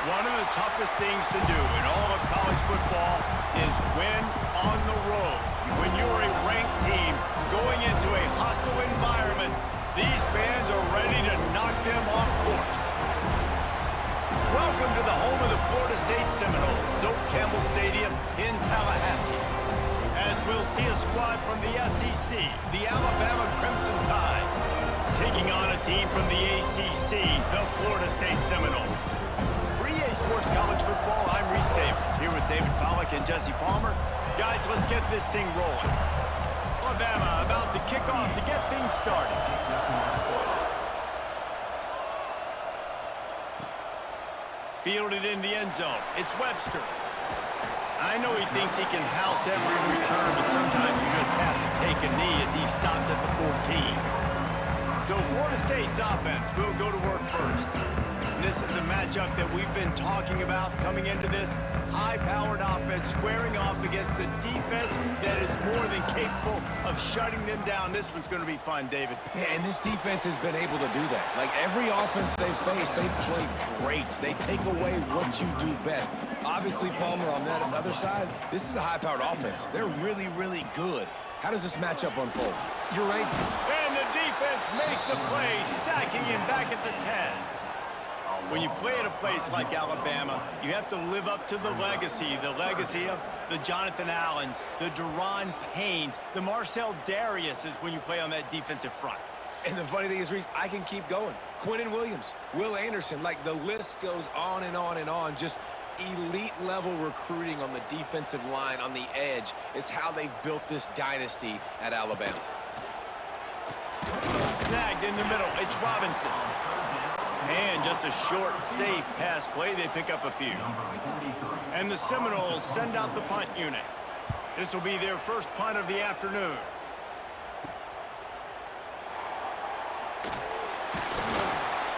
One of the toughest things to do in all of college football is win on the road. When you're a ranked team going into a hostile environment, these fans are ready to knock them off course. Welcome to the home of the Florida State Seminoles, Doak Campbell Stadium in Tallahassee. As we'll see a squad from the SEC, the Alabama Crimson Tide, taking on a team from the ACC, the Florida State Seminoles. For EA Sports College Football, I'm Reese Davis, here with David Pollack and Jesse Palmer. Guys, let's get this thing rolling. Alabama about to kick off to get things started. Fielded in the end zone. It's Webster. I know he thinks he can house every return, but sometimes you just have to take a knee as he stopped at the 14. So Florida State's offense will go to work first. And this is a matchup that we've been talking about coming into this. High-powered offense squaring off against a defense that is more than capable of shutting them down. This one's going to be fun, David. Yeah, and this defense has been able to do that. Like every offense they've faced, they've played great. They take away what you do best. Obviously, Palmer, on that other side, this is a high-powered offense. They're really, really good. How does this matchup unfold? You're right. And the defense makes a play, sacking him back at the 10. When you play at a place like Alabama, you have to live up to the legacy of the Jonathan Allens, the Deron Paynes, the Marcel Dariuses when you play on that defensive front. And the funny thing is, Reese, I can keep going. Quinnen Williams, Will Anderson, like the list goes on and on and on. Just elite-level recruiting on the defensive line, on the edge, is how they've built this dynasty at Alabama. Snagged in the middle, it's Robinson. And just a short, safe pass play, they pick up a few. And the Seminoles send out the punt unit. This will be their first punt of the afternoon.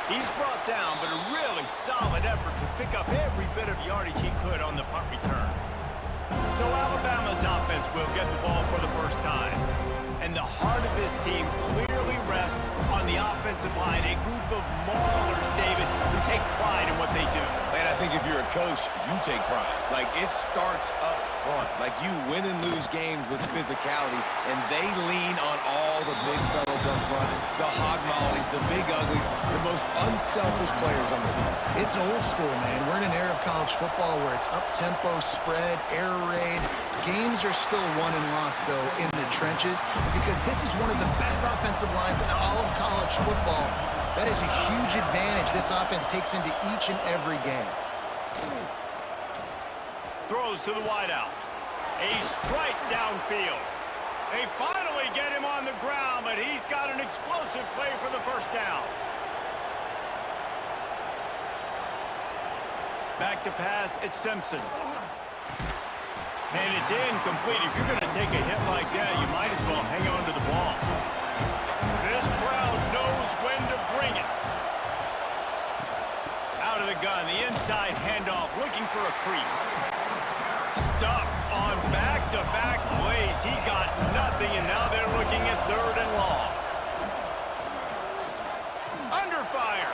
He's brought down, but a really solid effort to pick up every bit of yardage he could on the punt return. So Alabama's offense will get the ball for the first time. And the heart of this team clearly rests on the offensive line, a group of maulers, David, who take pride in what they do. And I think if you're a coach, you take pride. Like, it starts up front. Like, you win and lose games with physicality, and they lean on all the big fellas up front, the hog mollies, the big uglies, the most unselfish players on the field. It's old school, man. We're in an era of college football where it's up-tempo, spread, air raid. Games are still won and lost, though, in the trenches, because this is one of the best offensive lines in all of college football. That is a huge advantage this offense takes into each and every game. Throws to the wideout. A strike downfield. They finally get him on the ground, but he's got an explosive play for the first down. Back to pass, it's Simpson. And it's incomplete. If you're going to take a hit like that, you might as well hang on to the ball. This crowd knows when to bring it. Out of the gun, the inside handoff, looking for a crease. Stuffed on back-to-back plays. He got nothing, and now they're looking at 3rd and long. Under fire.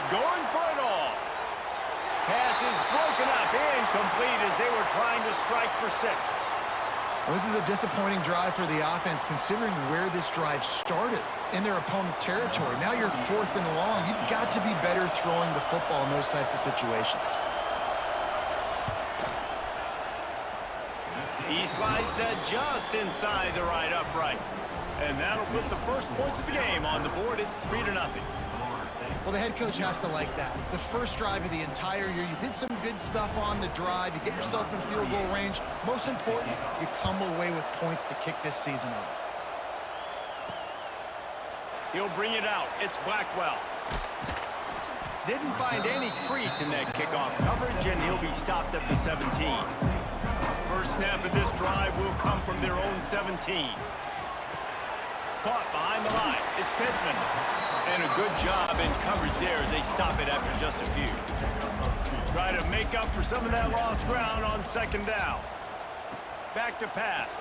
Going for it all. Pass is broken up, incomplete as they were trying to strike for 6. Well, this is a disappointing drive for the offense, considering where this drive started in their opponent territory. Now you're 4th and long. You've got to be better throwing the football in those types of situations. He slides that just inside the right upright. And that'll put the first points of the game on the board. It's 3-0. Well, the head coach has to like that. It's the first drive of the entire year. You did some good stuff on the drive. You get yourself in field goal range. Most important, you come away with points to kick this season off. He'll bring it out. It's Blackwell. Didn't find any crease in that kickoff coverage, and he'll be stopped at the 17. First snap of this drive will come from their own 17. Caught behind the line. It's Pittman. And a good job in coverage there as they stop it after just a few. Try to make up for some of that lost ground on 2nd down. Back to pass.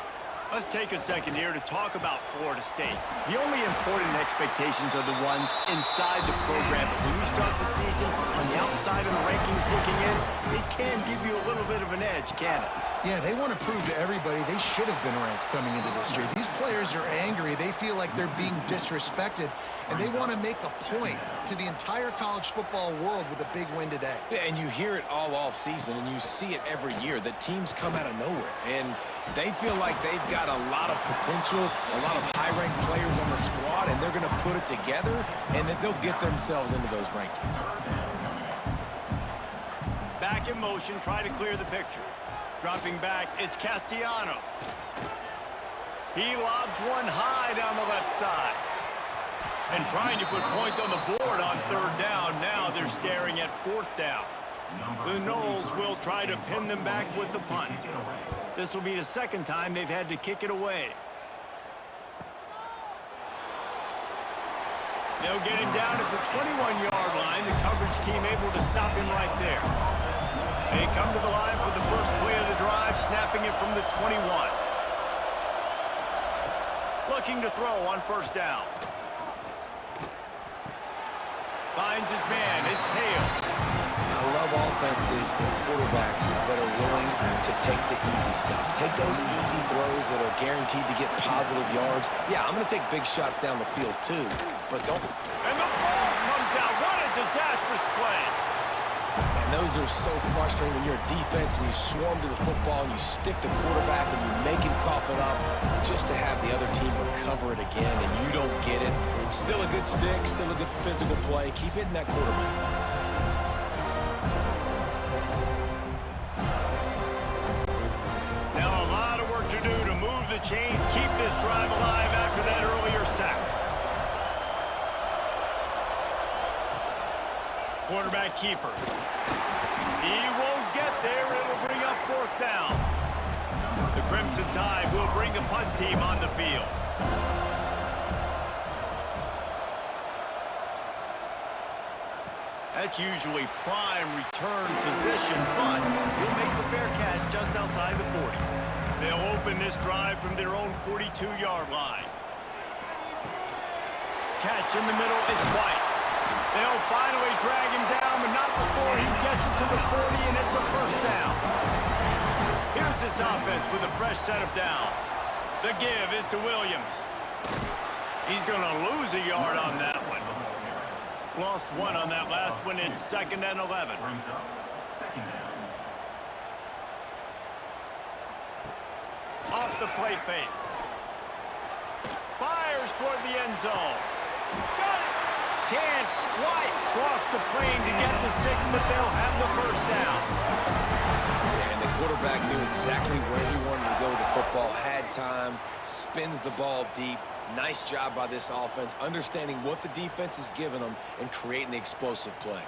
Let's take a second here to talk about Florida State. The only important expectations are the ones inside the program. But when you start the season on the outside of the rankings looking in, it can give you a little bit of an edge, can it? Yeah, they want to prove to everybody they should have been ranked coming into this year. These players are angry. They feel like they're being disrespected, and they want to make a point to the entire college football world with a big win today. Yeah, and you hear it all off season, and you see it every year. The teams come out of nowhere, and they feel like they've got a lot of potential, a lot of high-ranked players on the squad, and they're going to put it together, and that they'll get themselves into those rankings. Back in motion, try to clear the picture. Dropping back, it's Castellanos. He lobs one high down the left side. And trying to put points on the board on third down. Now they're staring at fourth down. The Noles will try to pin them back with the punt. This will be the second time they've had to kick it away. They'll get him down at the 21-yard line. The coverage team able to stop him right there. They come to the line for the first play of the drive, snapping it from the 21. Looking to throw on first down. Finds his man. It's Hale. I love offenses and quarterbacks that are willing to take the easy stuff. Take those easy throws that are guaranteed to get positive yards. Yeah, I'm going to take big shots down the field too, but don't. And the ball comes out. What a disastrous play. And those are so frustrating when you're a defense and you swarm to the football and you stick the quarterback and you make him cough it up just to have the other team recover it again and you don't get it. Still a good stick, still a good physical play. Keep hitting that quarterback. Now a lot of work to do to move the chains, keep this drive alive after that earlier sack. Quarterback keeper. He won't get there. It'll bring up fourth down. The Crimson Tide will bring the punt team on the field. That's usually prime return position, but he'll make the fair catch just outside the 40. They'll open this drive from their own 42-yard line. Catch in the middle is White. They'll finally drag him down, but not before he gets it to the 40, and it's a first down. Here's this offense with a fresh set of downs. The give is to Williams. He's going to lose a yard on that one. Lost one on that last one. It's 2nd and 11. Off the play fake. Fires toward the end zone. Got it. Can White cross the plane to get the 6, but they'll have the first down. Yeah, and the quarterback knew exactly where he wanted to go with the football, had time, spins the ball deep. Nice job by this offense, understanding what the defense is giving them and creating the explosive play.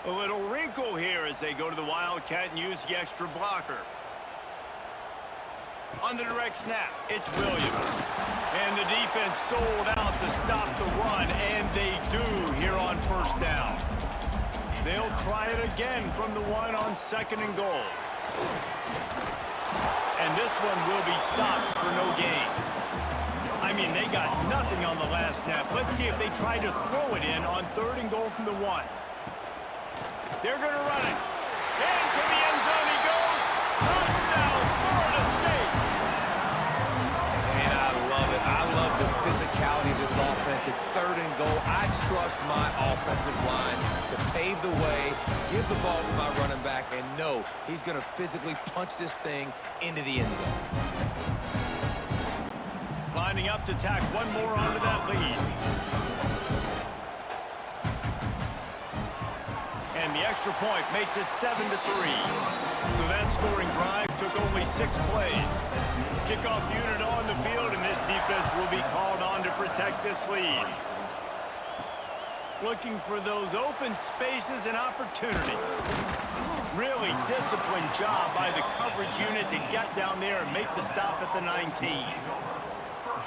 A little wrinkle here as they go to the Wildcat and use the extra blocker. On the direct snap, it's Williams. And the defense sold out to stop the run, and they do here on first down. They'll try it again from the 1 on 2nd and goal. And this one will be stopped for no gain. I mean, they got nothing on the last snap. Let's see if they try to throw it in on 3rd and goal from the 1. They're going to run it. Into the end zone he goes. Touchdown, Florida State. And I love it. I love the physicality of this offense. It's 3rd and goal. I trust my offensive line to pave the way, give the ball to my running back, and know he's going to physically punch this thing into the end zone. Lining up to tack one more onto that lead. And the extra point makes it 7-3. So that scoring drive took only 6 plays. Kickoff unit on the field, and this defense will be called on to protect this lead. Looking for those open spaces and opportunity. Really disciplined job by the coverage unit to get down there and make the stop at the 19.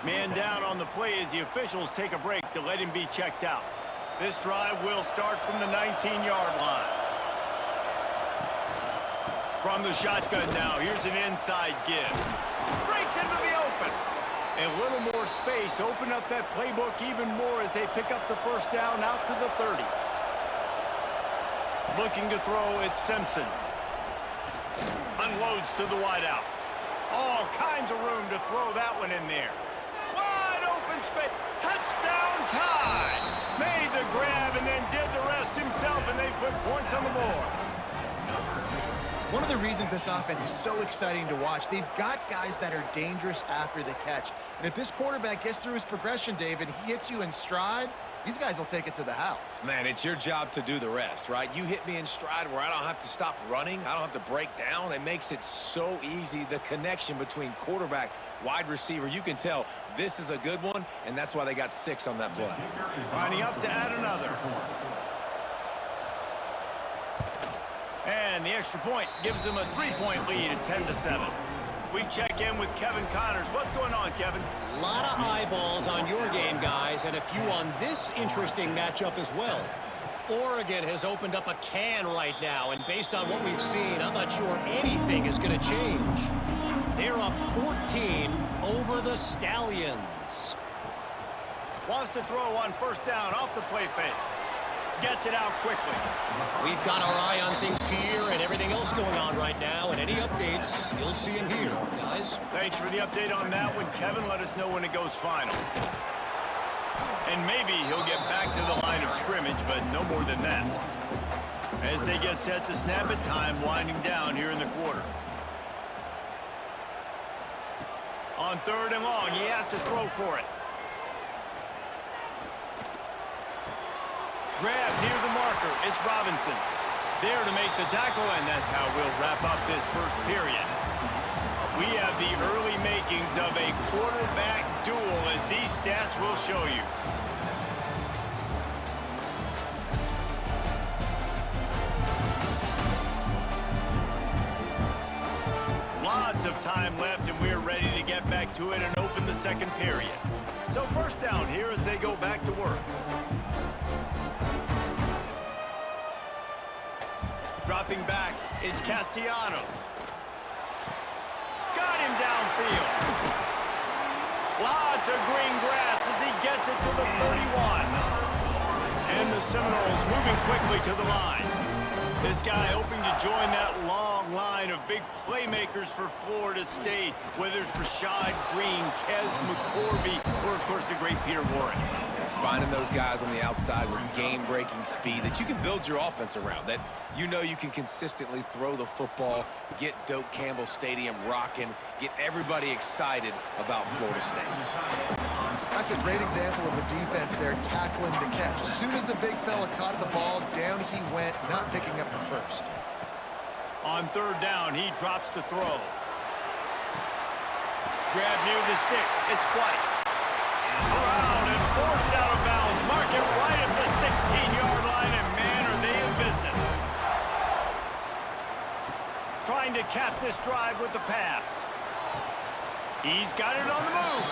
Man down on the play as the officials take a break to let him be checked out. This drive will start from the 19-yard line. From the shotgun now, here's an inside give. Breaks into the open. A little more space, open up that playbook even more as they pick up the first down out to the 30. Looking to throw, it's Simpson. Unloads to the wideout. All kinds of room to throw that one in there. Wide open space. Touchdown time. Made the grab and then did the rest himself, and they put points on the board. One of the reasons this offense is so exciting to watch, they've got guys that are dangerous after the catch. And if this quarterback gets through his progression, David, he hits you in stride, these guys will take it to the house. Man, it's your job to do the rest, right? You hit me in stride where I don't have to stop running. I don't have to break down. It makes it so easy. The connection between quarterback, wide receiver, you can tell this is a good one, and that's why they got 6 on that play. Lining up to add another. And the extra point gives them a 3-point lead at 10-7. We check in with Kevin Connors. What's going on, Kevin? A lot of eyeballs on your game, guys, and a few on this interesting matchup as well. Oregon has opened up a can right now, and based on what we've seen, I'm not sure anything is going to change. They're up 14 over the Stallions. Wants to throw on first down off the play fake. Gets it out quickly. We've got our eye on things here and everything else going on right now, and any updates, you'll see them here, guys. Thanks for the update on that one, Kevin. Let us know when it goes final. And maybe he'll get back to the line of scrimmage, but no more than that. As they get set to snap it, time winding down here in the quarter. On 3rd and long, he has to throw for it. Grab near the marker. It's Robinson. There to make the tackle, and that's how we'll wrap up this first period. We have the early makings of a quarterback duel, as these stats will show you. Lots of time left, and we're ready to get back to it and open the second period. So first down here as they go back to work. Dropping back, it's Castellanos. Got him downfield. Lots of green grass as he gets it to the 31. And the Seminoles moving quickly to the line. This guy hoping to join that long line of big playmakers for Florida State, whether it's Rashad Green, Kez McCorvey, or, of course, the great Peter Warren. Finding those guys on the outside with game-breaking speed that you can build your offense around, that you know you can consistently throw the football, get Doak Campbell Stadium rocking, get everybody excited about Florida State. That's a great example of the defense there tackling the catch. As soon as the big fella caught the ball, down he went, not picking up the first. On 3rd down, he drops to throw. Grab near the sticks. It's White. Around and forced out of bounds. Mark it right at the 16-yard line, and man, are they in business. Trying to cap this drive with the pass. He's got it on the move.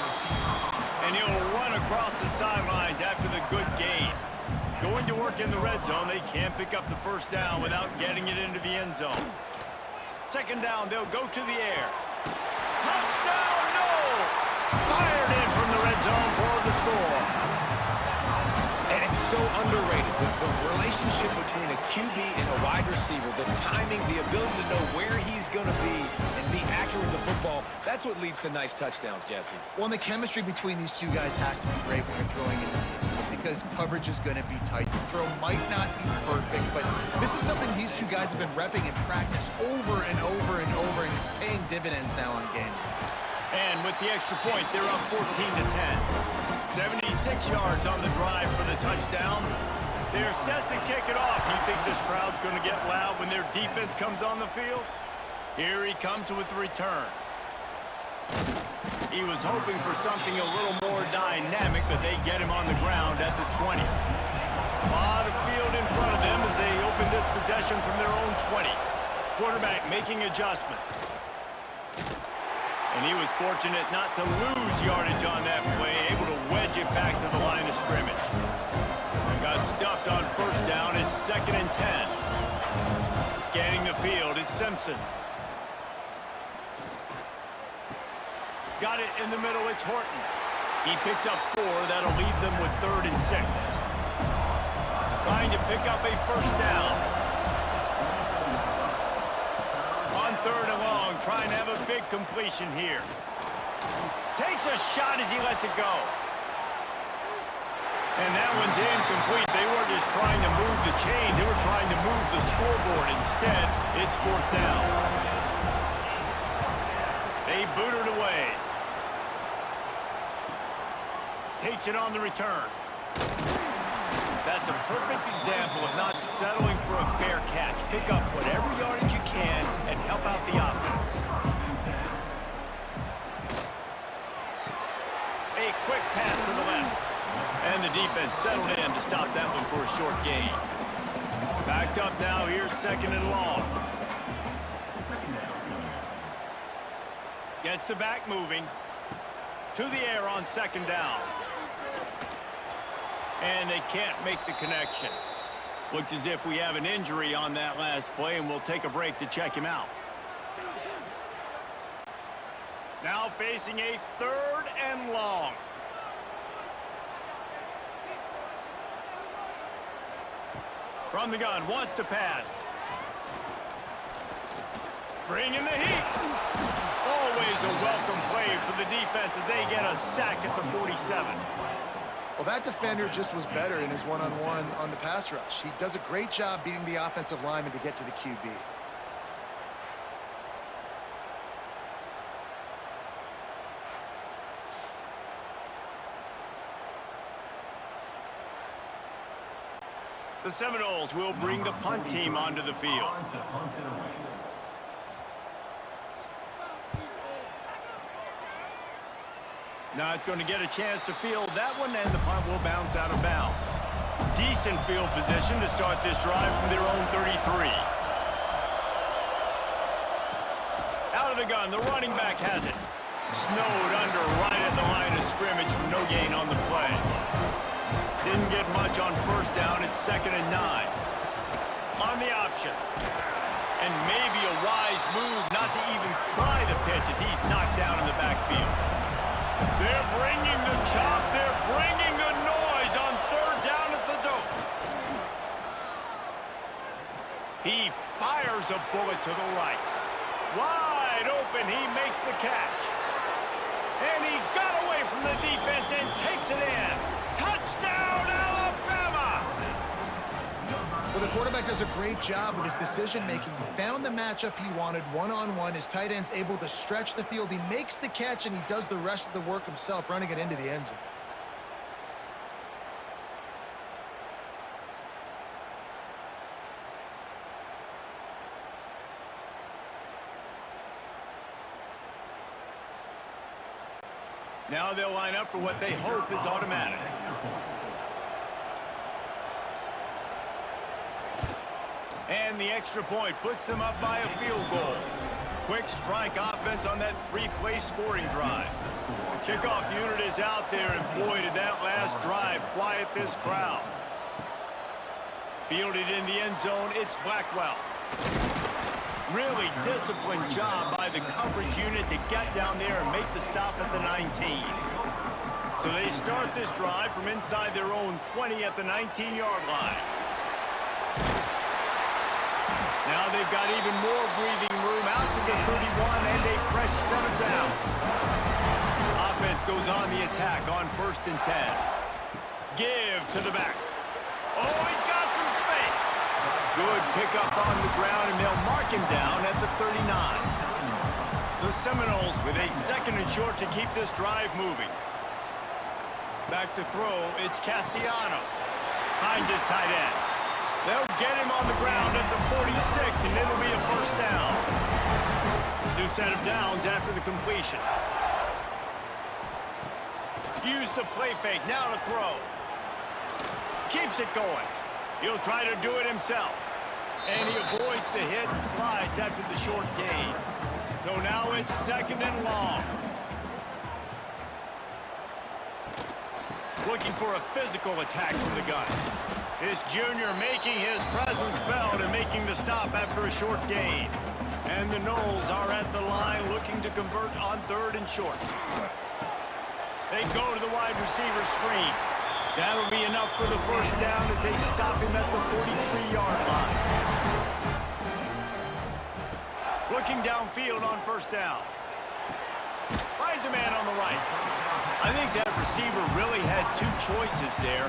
And he'll run across the sidelines after the good gain. Going to work in the red zone, they can't pick up the first down without getting it into the end zone. 2nd down, they'll go to the air. Touchdown, Knowles! Fired in from the red zone for the score. And it's so underrated. The relationship between a QB and a wide receiver, the timing, the ability to know where he's going to be and be accurate with the football, that's what leads to nice touchdowns, Jesse. Well, and the chemistry between these two guys has to be great when you're throwing in the end zone because coverage is going to be tight. The throw might not be perfect, but this is something these two guys have been repping in practice over and over and over, and it's paying dividends now on game day. And with the extra point, they're up 14-10. 76 yards on the drive for the touchdown. They're set to kick it off. You think this crowd's going to get loud when their defense comes on the field? Here he comes with the return. He was hoping for something a little more dynamic, but they get him on the ground at the 20. A lot of field in front of them as they open this possession from their own 20. Quarterback making adjustments. And he was fortunate not to lose yardage on that play, able to wedge it back to the line of scrimmage. Got stuffed on first down. It's 2nd and 10. Scanning the field, it's Simpson. Got it in the middle, it's Horton. He picks up 4, that'll leave them with 3rd and 6. Trying to pick up a first down. On 3rd and long, trying to have a big completion here. Takes a shot as he lets it go. And that one's incomplete. They weren't just trying to move the chains, they were trying to move the scoreboard. Instead, it's 4th down. They boot it away. Takes it on the return. That's a perfect example of not settling for a fair catch. Pick up whatever yardage you can and help out the offense. A quick pass to the left. And the defense settled in to stop that one for a short gain. Backed up now, here's 2nd and long. Gets the back moving. To the air on 2nd down. And they can't make the connection. Looks as if we have an injury on that last play, and we'll take a break to check him out. Now facing a 3rd and long. From the gun, wants to pass. Bringing the heat. Always a welcome play for the defense as they get a sack at the 47. Well, that defender just was better in his one-on-one on the pass rush. He does a great job beating the offensive lineman to get to the QB. The Seminoles will bring the punt team onto the field. Not going to get a chance to field that one, and the punt will bounce out of bounds. Decent field position to start this drive from their own 33. Out of the gun, the running back has it. Snowed under right at the line of scrimmage for no gain on the play. Didn't get much on 1st down. It's 2nd and 9. On the option. And maybe a wise move not to even try the pitch as he's knocked down in the backfield. They're bringing the chop. They're bringing the noise on 3rd down at the dope. He fires a bullet to the right. Wide open. He makes the catch. And he got away from the defense and takes it in. Touchdown, Alabama! Well, the quarterback does a great job with his decision-making. He found the matchup he wanted one-on-one. His tight end's able to stretch the field. He makes the catch, and he does the rest of the work himself, running it into the end zone. Now they'll line up for what they hope is automatic. And the extra point puts them up by a field goal. Quick strike offense on that 3-play scoring drive. The kickoff unit is out there, and boy, did that last drive quiet this crowd. Fielded in the end zone, it's Blackwell. Really disciplined job by the coverage unit to get down there and make the stop at the 19. So they start this drive from inside their own 20 at the 19-yard line. Now they've got even more breathing room out to the 31 and a fresh set of downs. Offense goes on the attack on 1st and 10. Give to the back. Oh, he's got some space. Good pickup on the ground, and they'll mark him down at the 39. The Seminoles with a 2nd and short to keep this drive moving. Back to throw, it's Castellanos. Finds his tight end. They'll get him on the ground at the 46, and it'll be a 1st down. New set of downs after the completion. Use the play fake, now to throw. Keeps it going. He'll try to do it himself. And he avoids the hit and slides after the short gain. So now it's 2nd and long. Looking for a physical attack from the gun. This junior making his presence felt and making making the stop after a short gain. And the Noles are at the line looking to convert on 3rd and short. They go to the wide receiver screen. That'll be enough for the first down as they stop him at the 43-yard line. Looking downfield on 1st down. Finds a man on the right. I think that receiver really had 2 choices there.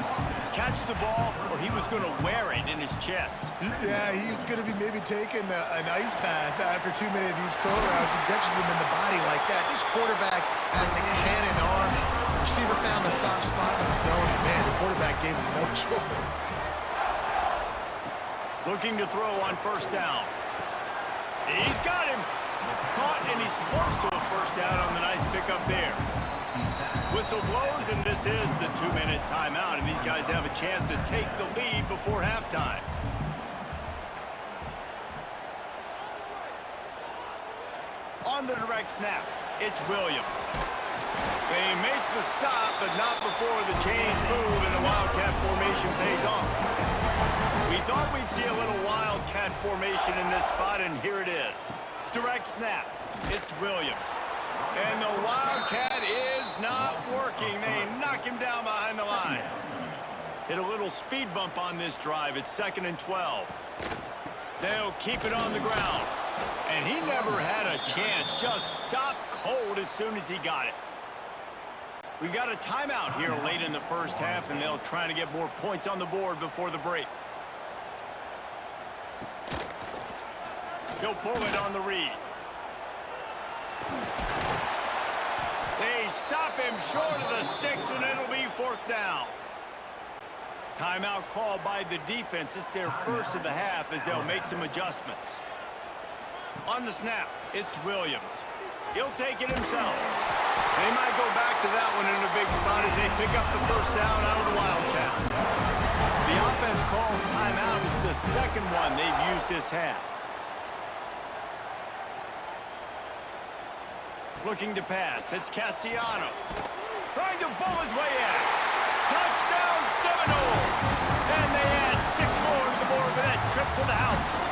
Catch the ball, or he was going to wear it in his chest. Yeah, he's going to be maybe taking an ice bath after too many of these crow routes. He catches them in the body like that. This quarterback has a cannon arm. The receiver found the soft spot in the zone, and man, the quarterback gave him no choice. Looking to throw on 1st down. He's got him. Caught, and he's close to a 1st down on the nice pickup there. Whistle blows, and this is the 2-minute timeout, and these guys have a chance to take the lead before halftime. On the direct snap, it's Williams. They make the stop, but not before the chains move and the Wildcat formation pays off. We thought we'd see a little Wildcat formation in this spot, and here it is. Direct snap, it's Williams. And the Wildcat is not working. They knock him down behind the line. Hit a little speed bump on this drive. It's 2nd and 12. They'll keep it on the ground. And he never had a chance. Just stopped cold as soon as he got it. We've got a timeout here late in the 1st half, and they'll try to get more points on the board before the break. He'll pull it on the read. They stop him short of the sticks, and it'll be 4th down. Timeout called by the defense. It's their first of the half as they'll make some adjustments. On the snap, it's Williams. He'll take it himself. They might go back to that one in a big spot as they pick up the 1st down out of the Wildcat. The offense calls timeout. It's the 2nd one they've used this half. Looking to pass, it's Castellanos. Trying to bull his way in. Touchdown, Seminoles! And they add 6 more to the board for that trip to the house.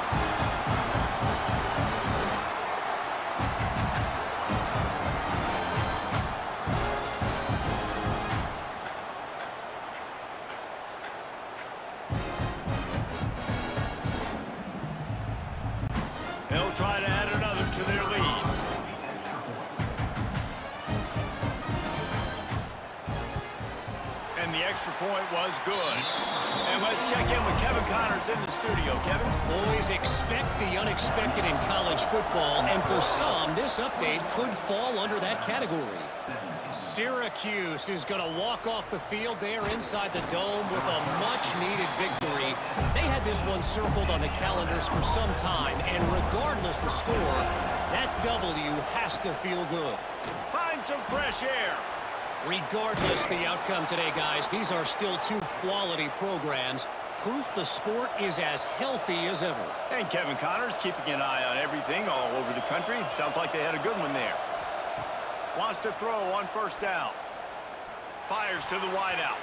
They'll try to add another to their lead. And the extra point was good. And let's check in with Kevin Connors in the studio. Kevin? Always expect the unexpected in college football, and for some, this update could fall under that category. Syracuse is going to walk off the field there inside the dome with a much-needed victory. They had this one circled on the calendars for some time, and regardless the score, that W has to feel good. Find some fresh air. Regardless the outcome today, guys, these are still 2 quality programs. Proof the sport is as healthy as ever. And Kevin Connors keeping an eye on everything all over the country. Sounds like they had a good one there. Wants to throw on 1st down. Fires to the wideout.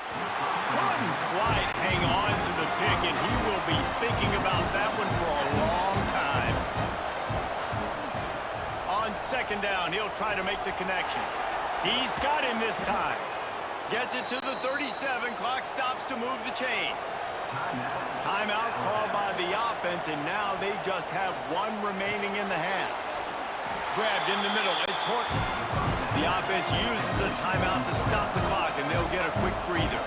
Couldn't quite hang on to the pick, and he will be thinking about that one for a long time. On 2nd down, he'll try to make the connection. He's got him this time. Gets it to the 37. Clock stops to move the chains. Timeout called by the offense, and now they just have 1 remaining in the half. Grabbed in the middle. It's Horton. The offense uses a timeout to stop the clock, and they'll get a quick breather.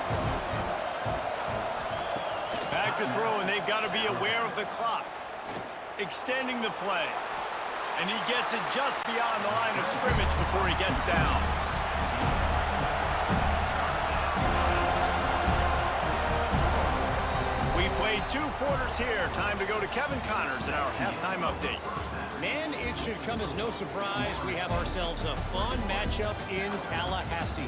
Back to throw, and they've got to be aware of the clock. Extending the play. And he gets it just beyond the line of scrimmage before he gets down. We played 2 quarters here. Time to go to Kevin Connors in our halftime update. Man, it should come as no surprise we have ourselves a fun matchup in Tallahassee.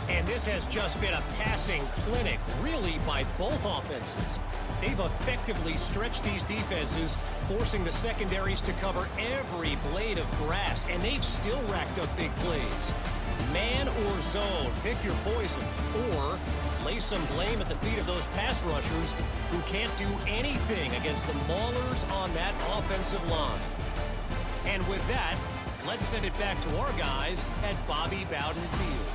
And this has just been a passing clinic, really, by both offenses. They've effectively stretched these defenses, forcing the secondaries to cover every blade of grass, and they've still racked up big plays. Man or zone, pick your poison. Or lay some blame at the feet of those pass rushers who can't do anything against the maulers on that offensive line. And with that, let's send it back to our guys at Bobby Bowden Field.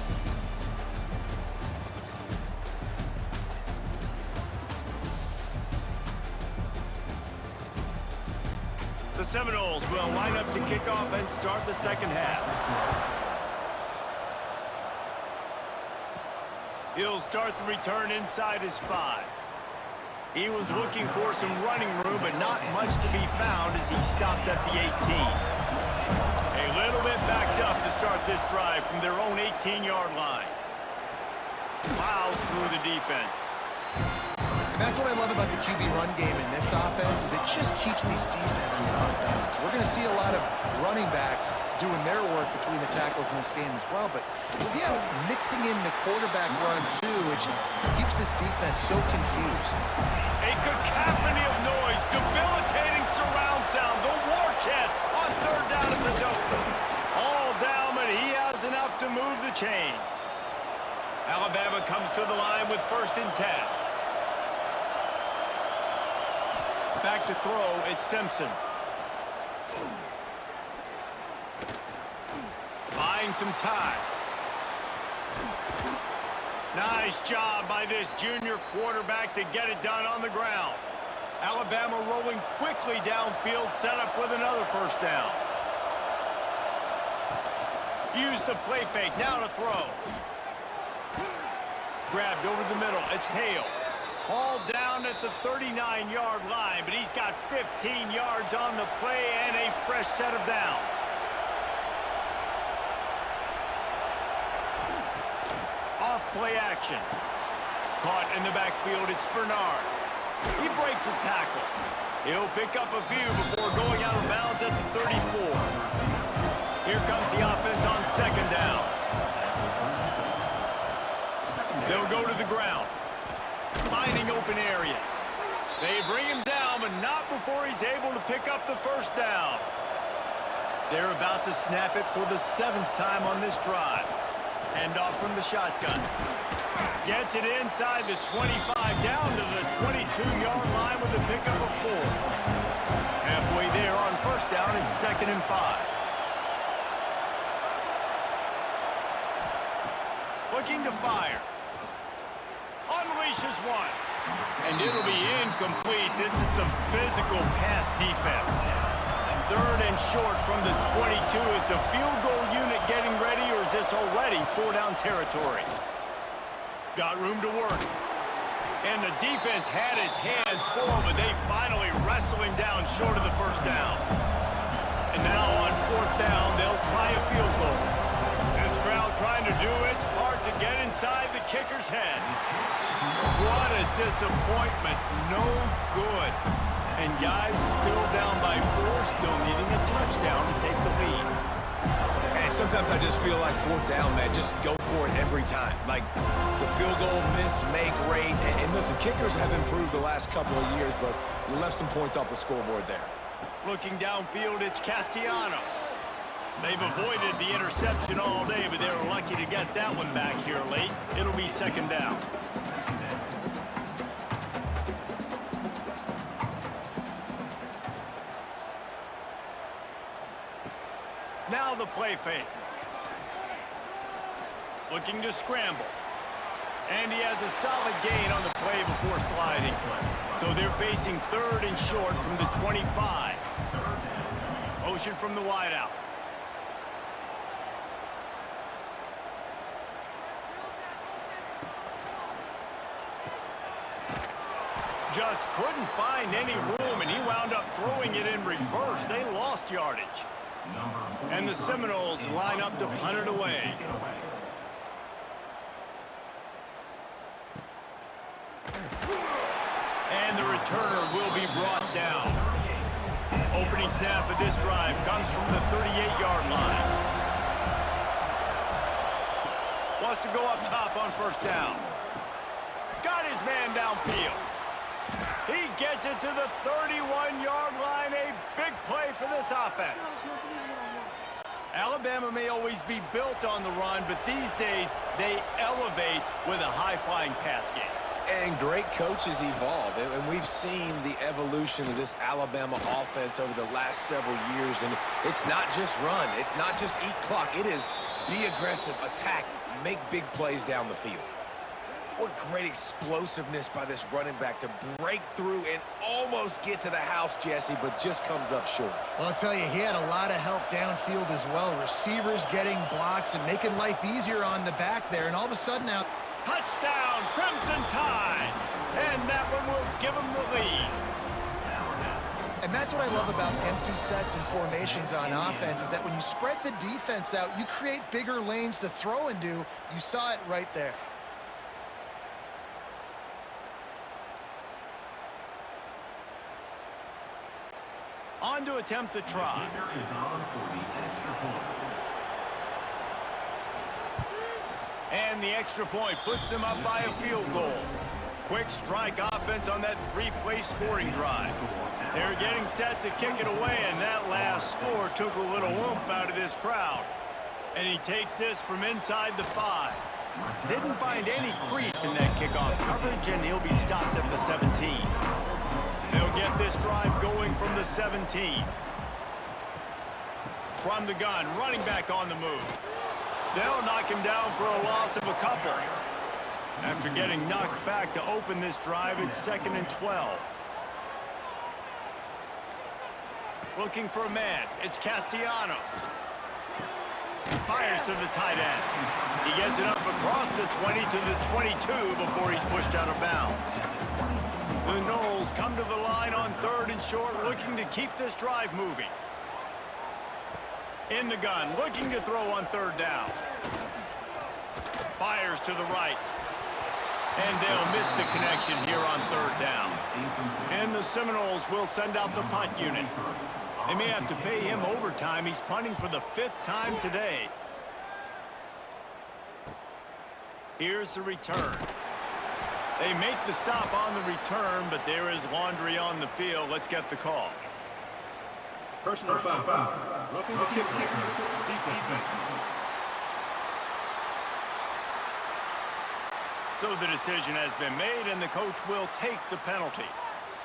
The Seminoles will line up to kick off and start the second half. He'll start the return inside his 5. He was looking for some running room, but not much to be found as he stopped at the 18. A little bit backed up to start this drive from their own 18-yard line. Plows through the defense. And that's what I love about the QB run game in this offense is it just keeps these defenses off balance. We're going to see a lot of running backs doing their work between the tackles in this game as well. But you see how mixing in the quarterback run, too, it just keeps this defense so confused. A cacophony of noise, debilitating surround sound, the war chant on third down at the dope. All down, but he has enough to move the chains. Alabama comes to the line with 1st and 10. Back to throw, it's Simpson. Buying some time. Nice job by this junior quarterback to get it done on the ground. Alabama rolling quickly downfield, set up with another 1st down. Use the play fake, now to throw. Grabbed over the middle, it's Hale. Ball down at the 39-yard line, but he's got 15 yards on the play and a fresh set of downs. Off play action. Caught in the backfield, it's Bernard. He breaks a tackle. He'll pick up a few before going out of bounds at the 34. Here comes the offense on 2nd down. They'll go to the ground. Finding open areas. They bring him down, but not before he's able to pick up the 1st down. They're about to snap it for the 7th time on this drive. Hand off from the shotgun. Gets it inside the 25, down to the 22-yard line with a pickup of 4. Halfway there on 1st down, it's 2nd and 5. Looking to fire. Unleashes one. And it'll be incomplete. This is some physical pass defense. 3rd and short from the 22. Is the field goal unit getting ready, or is this already 4-down territory? Got room to work. And the defense had his hands full, but they finally wrestle him down short of the 1st down. And now on 4th down, they'll try a field goal. This crowd trying to do its part to get inside the kicker's head. What a disappointment. No good. And guys still down by 4, still needing a touchdown to take the lead. And sometimes I just feel like 4th down, man, just go for it every time. Like the field goal miss-make rate. And listen, kickers have improved the last couple of years, but you left some points off the scoreboard there. Looking downfield, it's Castellanos. They've avoided the interception all day, but they were lucky to get that one back here late. It'll be 2nd down. Now the play fake. Looking to scramble. And he has a solid gain on the play before sliding. So they're facing 3rd and short from the 25. Motion from the wideout. Just couldn't find any room, and he wound up throwing it in reverse. They lost yardage. And the Seminoles line up to punt it away. And the returner will be brought down. Opening snap of this drive comes from the 38-yard line. Wants to go up top on 1st down. Got his man downfield. He gets it to the 31-yard line. A big play for this offense. Alabama may always be built on the run, but these days they elevate with a high-flying pass game. And great coaches evolve, and we've seen the evolution of this Alabama offense over the last several years, and it's not just run, it's not just eat clock, it is be aggressive, attack, make big plays down the field. What great explosiveness by this running back to break through and almost get to the house, Jesse, but just comes up short. Well, I'll tell you, he had a lot of help downfield as well. Receivers getting blocks and making life easier on the back there, and all of a sudden now... Touchdown, Crimson Tide! And that one will give them the lead. And that's what I love about empty sets and formations on offense, is that when you spread the defense out, you create bigger lanes to throw into. You saw it right there. On to attempt the try. And the extra point puts them up by a field goal. Quick strike offense on that three-play scoring drive. They're getting set to kick it away, and that last score took a little oomph out of this crowd. And he takes this from inside the 5. Didn't find any crease in that kickoff coverage, and he'll be stopped at the 17. They'll get this drive going from the 17. From the gun, running back on the move. They'll knock him down for a loss of a couple. After getting knocked back to open this drive, it's 2nd and 12. Looking for a man. It's Castellanos. Fires to the tight end. He gets it up across the 20 to the 22 before he's pushed out of bounds. The Noles come to the line on 3rd and short, looking to keep this drive moving. In the gun, looking to throw on 3rd down. Fires to the right. And they'll miss the connection here on 3rd down. And the Seminoles will send out the punt unit. They may have to pay him overtime. He's punting for the 5th time today. Here's the return. They make the stop on the return, but there is laundry on the field. Let's get the call. Personal foul. Roughing the kicker. Defense. So the decision has been made, and the coach will take the penalty.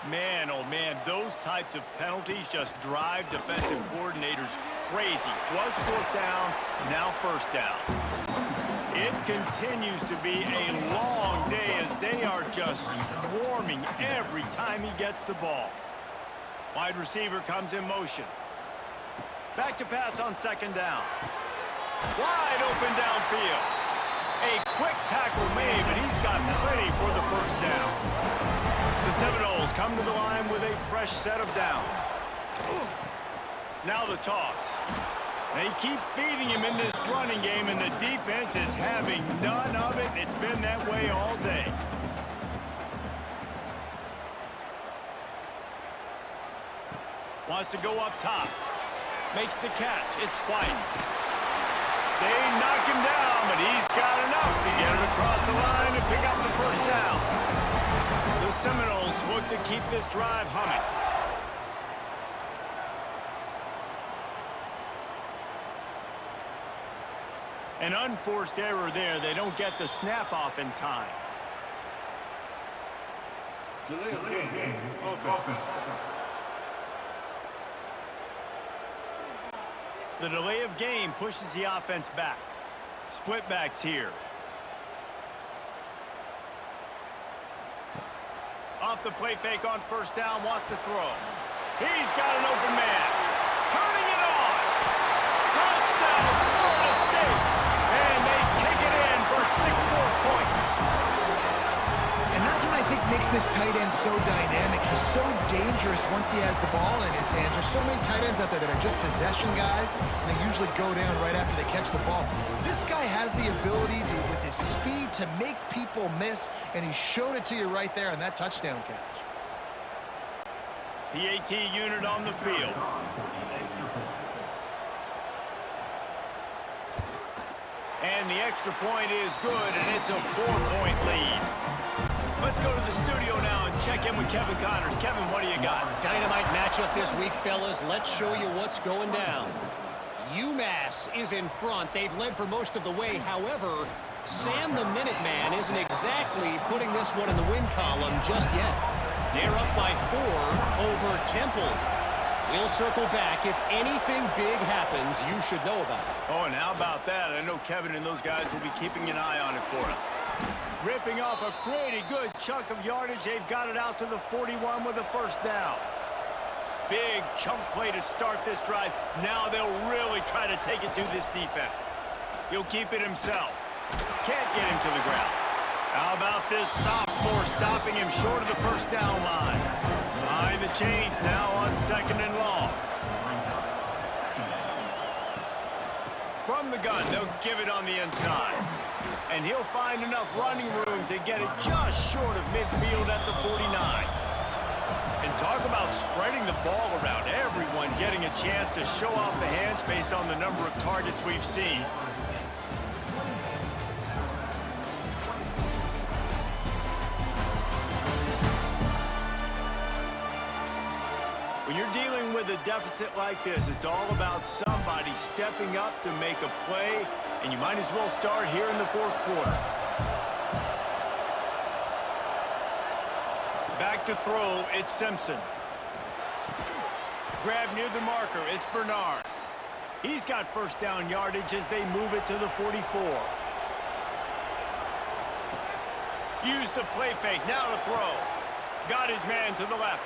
Man, oh man, those types of penalties just drive defensive coordinators crazy. Was 4th down, now 1st down. It continues to be a long day as they are just swarming every time he gets the ball. Wide receiver comes in motion. Back to pass on 2nd down. Wide open downfield. A quick tackle made, but he's got plenty for the 1st down. The Seminoles come to the line with a fresh set of downs. Now the toss. They keep feeding him in this running game, and the defense is having none of it. It's been that way all day. Wants to go up top. Makes the catch. It's White. They knock him down, but he's got enough to get it across the line and pick up the 1st down. The Seminoles look to keep this drive humming. An unforced error there. They don't get the snap off in time. Delay of game. Offense. The delay of game pushes the offense back. Split backs here. Off the play fake on 1st down, wants to throw. He's got an open man. Turning it on. Touchdown, Florida State. And they take it in for 6 more points. And that's what I think makes this tight end so dynamic. He's so dangerous once he has the ball in his hands. There's so many tight ends out there that are just possession guys, and they usually go down right after they catch the ball. This guy has the ability to, with his speed, to make people miss, and he showed it to you right there on that touchdown catch. PAT unit on the field. And the extra point is good, and it's a 4-point lead. Let's go to the studio now and check in with Kevin Connors. Kevin, what do you got? Dynamite matchup this week, fellas. Let's show you what's going down. UMass is in front. They've led for most of the way. However, Sam the Minuteman isn't exactly putting this one in the win column just yet. They're up by 4 over Temple. We'll circle back. If anything big happens, you should know about it. Oh, and how about that? I know Kevin and those guys will be keeping an eye on it for us. Ripping off a pretty good chunk of yardage. They've got it out to the 41 with a first down. Big chunk play to start this drive. Now they'll really try to take it to this defense. He'll keep it himself. Can't get him to the ground. How about this sophomore stopping him short of the first down line? Behind the chains now on 2nd and long. From the gun, they'll give it on the inside. And he'll find enough running room to get it just short of midfield at the 49. And talk about spreading the ball around. Everyone getting a chance to show off the hands based on the number of targets we've seen. When you're dealing with a deficit like this, it's all about somebody stepping up to make a play, and you might as well start here in the 4th quarter. Back to throw, it's Simpson. Grab near the marker, it's Bernard. He's got first down yardage as they move it to the 44. Use the play fake, now to throw. Got his man to the left.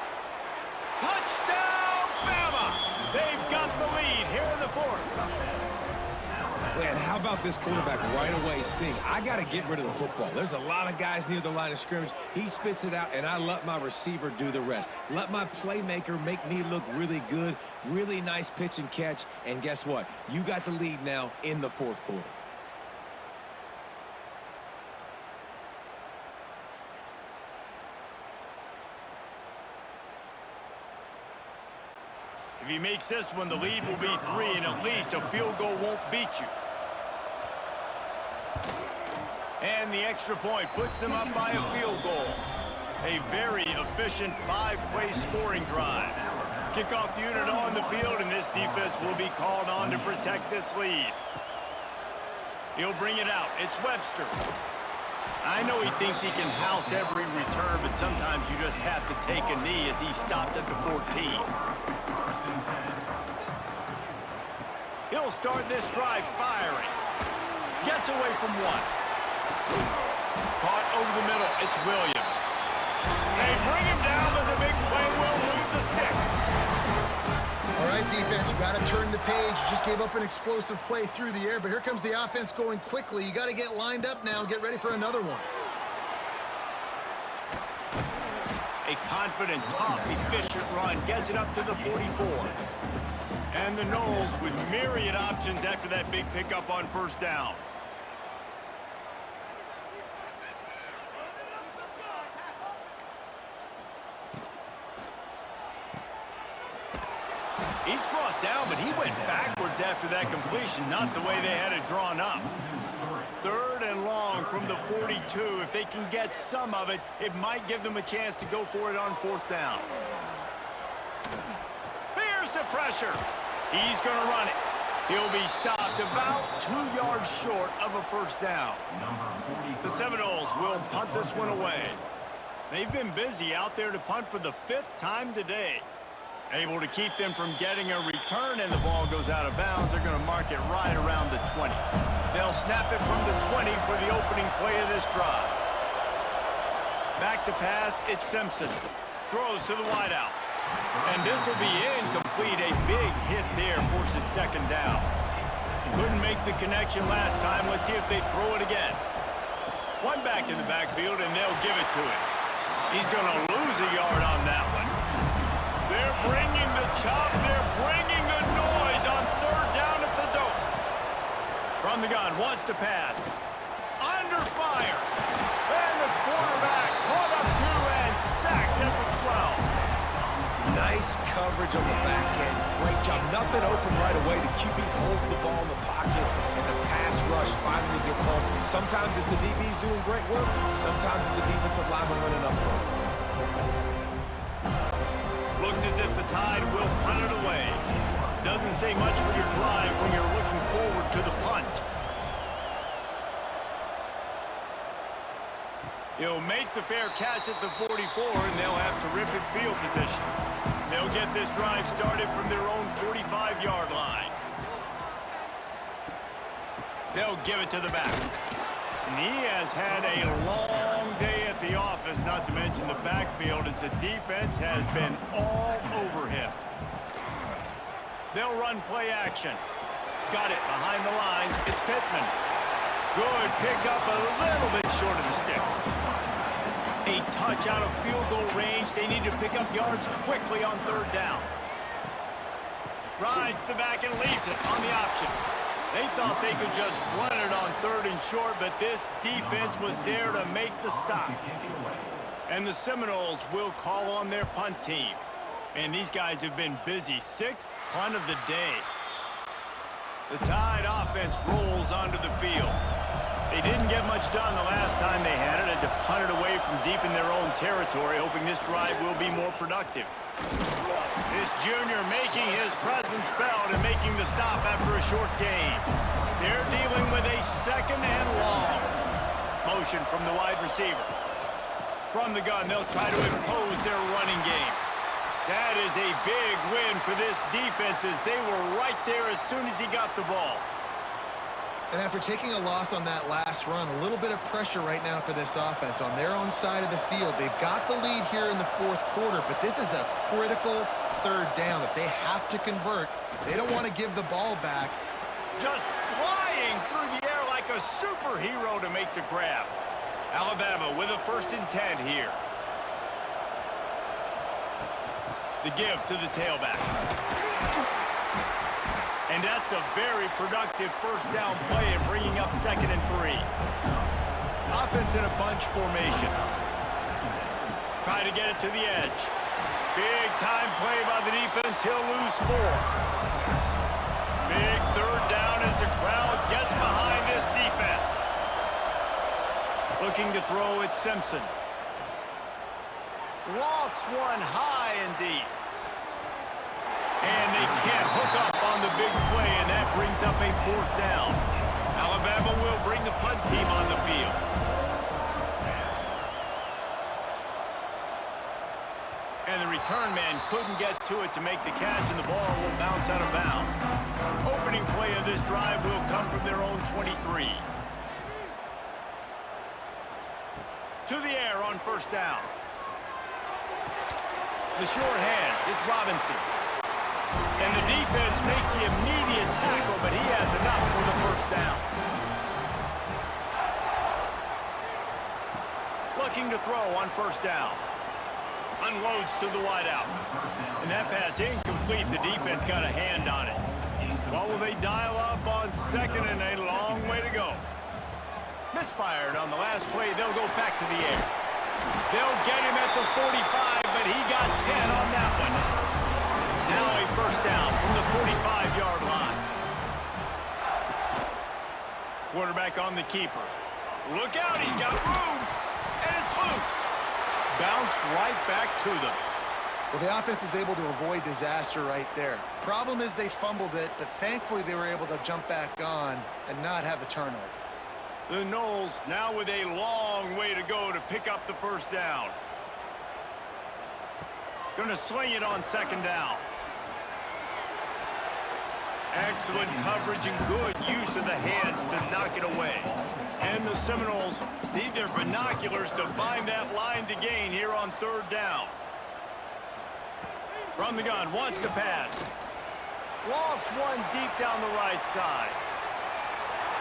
Touchdown, Bama! They've got the lead here in the 4th. Man, how about this quarterback right away seeing, I got to get rid of the football. There's a lot of guys near the line of scrimmage. He spits it out, and I let my receiver do the rest. Let my playmaker make me look really good, really nice pitch and catch, and guess what? You got the lead now in the 4th quarter. If he makes this one, the lead will be 3, and at least a field goal won't beat you. And the extra point puts them up by a field goal. A very efficient 5-play scoring drive. Kickoff unit on the field, and this defense will be called on to protect this lead. He'll bring it out. It's Webster. I know he thinks he can house every return, but sometimes you just have to take a knee as he stopped at the 14. He'll start this drive firing. Gets away from one. Caught over the middle. It's Williams. They bring him down, but the big play will move the sticks. All right, defense, you got to turn the page. You just gave up an explosive play through the air, but here comes the offense going quickly. You got to get lined up now and get ready for another one. A confident, tough, efficient run gets it up to the 44. And the Noles with myriad options after that big pickup on first down. He's brought down, but he went backwards after that completion, not the way they had it drawn up. 3rd and long from the 42. If they can get some of it, it might give them a chance to go for it on 4th down. Here's the pressure. He's going to run it. He'll be stopped about 2 yards short of a first down. The Seminoles will punt this one away. They've been busy out there to punt for the 5th time today. Able to keep them from getting a return, and the ball goes out of bounds. They're going to mark it right around the 20. They'll snap it from the 20 for the opening play of this drive. Back to pass, it's Simpson. Throws to the wideout. And this will be incomplete. A big hit there forces 2nd down. Couldn't make the connection last time. Let's see if they throw it again. One back in the backfield, and they'll give it to him. He's going to lose a yard on that one. They're bringing the chop. They're bringing the noise on 3rd down at the dope. From the gun, wants to pass. Under fire. And the quarterback caught up to and sacked at the 12. Nice coverage on the back end. Great job. Nothing open right away. The QB holds the ball in the pocket, and the pass rush finally gets home. Sometimes it's the DBs doing great work. Sometimes it's the defensive lineman running up front. Looks as if the Tide will punt it away. Doesn't say much for your drive when you're looking forward to the punt. He'll make the fair catch at the 44, and they'll have terrific field position. They'll get this drive started from their own 45-yard line. They'll give it to the back. And he has had a long day at the office, not to mention the backfield, as the defense has been all over him. They'll run play action. Got it behind the line. It's Pittman. Good pick up, a little bit short of the sticks. A touch out of field goal range. They need to pick up yards quickly on third down. Rides the back and leaves it on the option. They thought they could just run it on third and short, but this defense was there to make the stop. And the Seminoles will call on their punt team. And these guys have been busy. Sixth punt of the day. The Tide offense rolls onto the field. They didn't get much done the last time they had it. Had to punt it away from deep in their own territory, hoping this drive will be more productive. This junior making his presence felt and making the stop after a short gain. They're dealing with a second and long. Motion from the wide receiver. From the gun, they'll try to impose their running game. That is a big win for this defense, as they were right there as soon as he got the ball. And after taking a loss on that last run, a little bit of pressure right now for this offense on their own side of the field. They've got the lead here in the fourth quarter, but this is a critical third down that they have to convert. They don't want to give the ball back. Just flying through the air like a superhero to make the grab. Alabama with a 1st and 10 here. The give to the tailback. And that's a very productive first down play and bringing up 2nd and 3. Offense in a bunch formation. Try to get it to the edge. Big time play by the defense. He'll lose 4. Big third down as the crowd gets behind this defense. Looking to throw at Simpson. Lofts one high and deep. And they can't hook up on the big play, and that brings up a 4th down. Alabama will bring the punt team on the field. And the return man couldn't get to it to make the catch, and the ball will bounce out of bounds. Opening play of this drive will come from their own 23. To the air on 1st down. The short hands, it's Robinson. And the defense makes the immediate tackle, but he has enough for the 1st down. Looking to throw on 1st down. Unloads to the wideout. And that pass incomplete. The defense got a hand on it. What will they dial up on 2nd and a long way to go? Misfired on the last play. They'll go back to the air. They'll get him at the 45, but he got 10 on that one. Now a 1st down from the 45-yard line. Quarterback on the keeper. Look out, he's got room, and it's loose. Bounced right back to them. Well, the offense is able to avoid disaster right there. Problem is they fumbled it, but thankfully they were able to jump back on and not have a turnover. The Noles now with a long way to go to pick up the 1st down. Going to sling it on 2nd down. Excellent coverage and good use of the hands to knock it away. And the Seminoles need their binoculars to find that line to gain here on 3rd down. From the gun, wants to pass. Lofts one deep down the right side.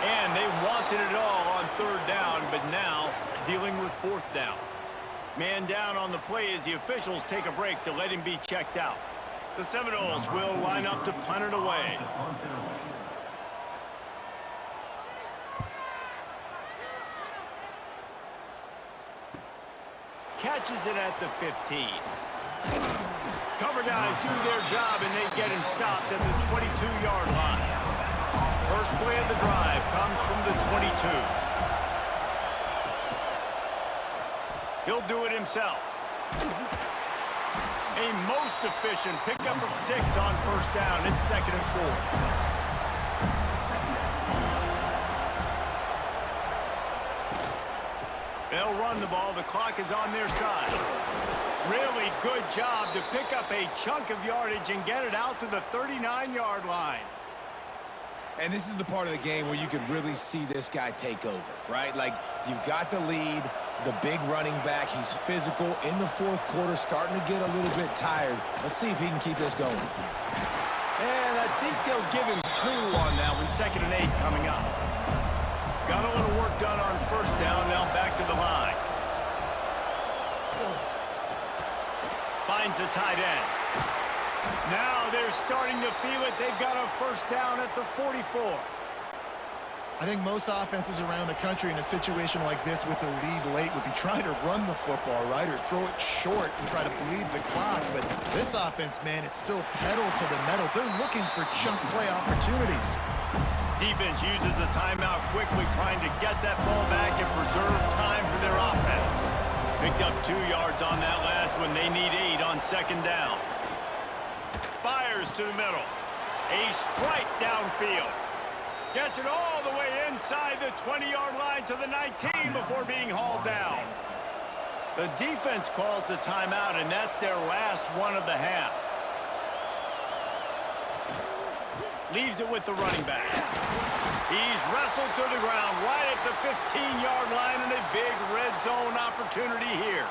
And they wanted it all on 3rd down, but now dealing with 4th down. Man down on the play as the officials take a break to let him be checked out. The Seminoles will line up to punt it away. Catches it at the 15. Cover guys do their job, and they get him stopped at the 22-yard line. First play of the drive comes from the 22. He'll do it himself. A most efficient pickup of 6 on first down. It's 2nd and 4. They'll run the ball. The clock is on their side. Really good job to pick up a chunk of yardage and get it out to the 39-yard line. And this is the part of the game where you could really see this guy take over, right? Like, you've got the lead, the big running back. He's physical in the fourth quarter, starting to get a little bit tired. Let's see if he can keep this going. And I think they'll give him 2 on that one. 2nd and 8 coming up. Got a little work done on first down. Now back to the line. Finds a tight end. Now they're starting to feel it. They've got a first down at the 44. I think most offenses around the country in a situation like this with the lead late would be trying to run the football, right, or throw it short and try to bleed the clock. But this offense, man, it's still pedal to the metal. They're looking for chunk play opportunities. Defense uses a timeout quickly, trying to get that ball back and preserve time for their offense. Picked up 2 yards on that last one. They need 8 on 2nd down. Fires to the middle. A strike downfield. Gets it all the way inside the 20-yard line to the 19 before being hauled down. The defense calls the timeout, and that's their last one of the half. Leaves it with the running back. He's wrestled to the ground right at the 15-yard line, and a big red zone opportunity here.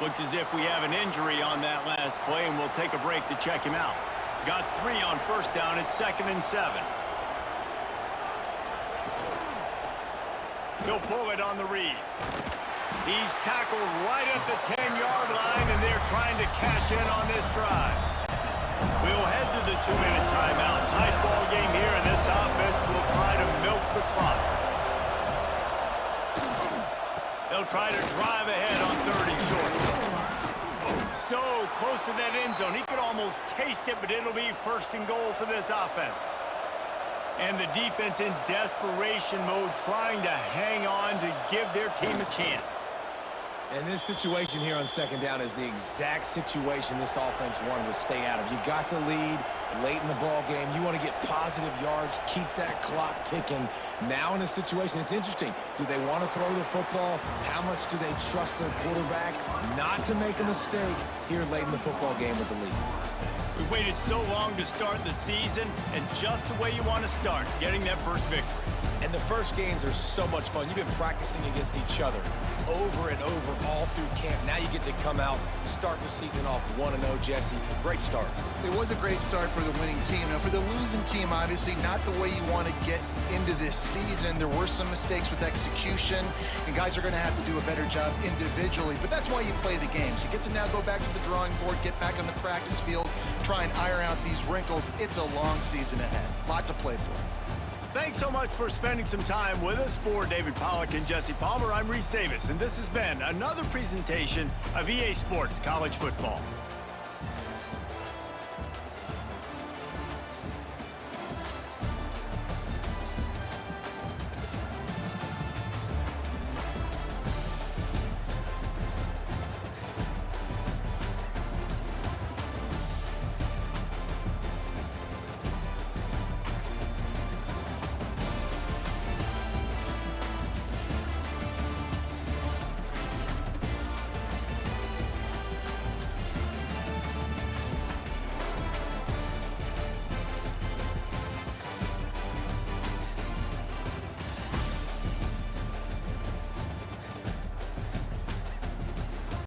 Looks as if we have an injury on that last play, and we'll take a break to check him out. Got 3 on first down. It's 2nd and 7. He'll pull it on the read. He's tackled right at the 10-yard line, and they're trying to cash in on this drive. We'll head to the 2-minute timeout. Tight ball game here, and this offense will try to milk the clock. They'll try to drive ahead on 3rd and short. So close to that end zone. He could almost taste it, but it'll be 1st and goal for this offense. And the defense in desperation mode, trying to hang on to give their team a chance. And this situation here on 2nd down is the exact situation this offense wanted to stay out of. You got the lead late in the ball game. You want to get positive yards, keep that clock ticking. Now in a situation, it's interesting. Do they want to throw the football? How much do they trust their quarterback not to make a mistake here late in the football game with the lead? We waited so long to start the season, and just the way you want to start, getting that first victory. And the first games are so much fun. You've been practicing against each other over and over all through camp. Now you get to come out, start the season off 1-0, Jesse. Great start. It was a great start for the winning team. Now, for the losing team, obviously not the way you want to get into this season. There were some mistakes with execution, and guys are going to have to do a better job individually. But that's why you play the games. You get to now go back to the drawing board, get back on the practice field, try and iron out these wrinkles. It's a long season ahead. A lot to play for. Thanks so much for spending some time with us. For David Pollack and Jesse Palmer, I'm Reese Davis, and this has been another presentation of EA Sports College Football.